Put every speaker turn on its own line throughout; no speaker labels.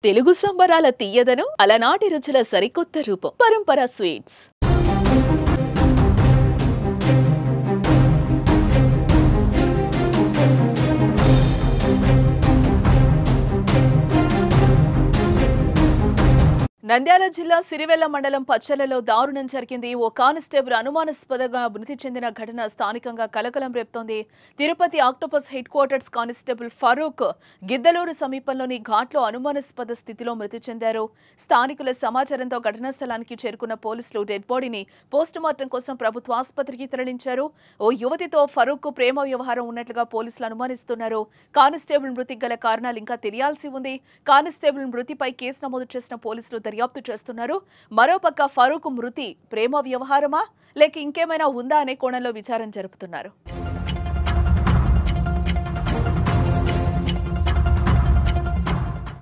తెలుగు సంబరాల తీయదనం అలనాటి రుచుల సరికొత్త రూపం పరంపర స్వీట్స్. నంద్యాల జిల్లా సిరివెల్ల మండలం పచ్చలలో దారుణం జరిగింది. ఓ కానిస్టేబుల్ అనుమానాస్పదంగా మృతి చెందిన ఘటన స్థానికంగా కలకలం రేపుతోంది. Tirupati octopus head quarters constable Farooq Giddalur సమీపంలోని ఘాట్లో అనుమానాస్పద స్థితిలో మృతి చెందారు. స్థానికుల సమాచారంతో ఘటనా స్థలానికి చేరుకున్న పోలీసులు డెడ్ బాడీని పోస్టుమార్టం కోసం ప్రభుత్వ ఆసుపత్రికి తరలించారు. ఓ యువతితో ఫరూక్ ప్రేమ వ్యవహారం ఉన్నట్లుగా పోలీసులు అనుమానిస్తున్నారు. కానిస్టేబుల్ మృతికి గల కారణాలు ఇంకా తెలియాల్సి ఉంది. కానిస్టేబుల్ మృతిపై కేసు నమోదు చేసిన పోలీసులు దర్యాప్తు చేస్తున్నారు. మరోపక్క ఫరూక్ మృతి ప్రేమ వ్యవహారమా లేక ఇంకేమైనా ఉందా అనే కోణంలో విచారణ జరుపుతున్నారు.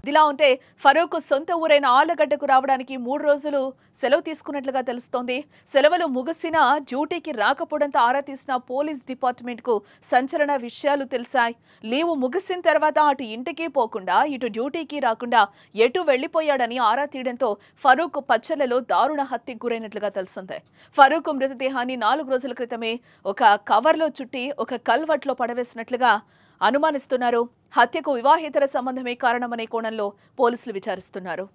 ఇదిలా ఉంటే ఫరూక్ సొంత ఊరైన ఆళ్లగడ్డకు రావడానికి 3 రోజులు సెలవు తీసుకున్నట్లుగా తెలుస్తోంది. సెలవులు ముగిసినా డ్యూటీకి రాకపోవడంతో ఆరా తీసిన పోలీస్ డిపార్ట్మెంట్ కు సంచలన విషయాలు తెలిసాయి. లీవు ముగిసిన తర్వాత అటు ఇంటికి పోకుండా ఇటు డ్యూటీకి రాకుండా ఎటు వెళ్లిపోయాడని ఆరా తీయడంతో ఫరూక్ పచ్చలలో దారుణ హత్యకు గురైనట్లుగా తెలుస్తుంది. ఫరూక్ మృతదేహాన్ని 4 రోజుల క్రితమే ఒక కవర్లో చుట్టి ఒక కల్వర్ట్లో పడవేసినట్లుగా అనుమానిస్తున్నారు. హత్యకు వివాహేతర సంబంధమే కారణమనే కోణంలో పోలీసులు విచారిస్తున్నారు.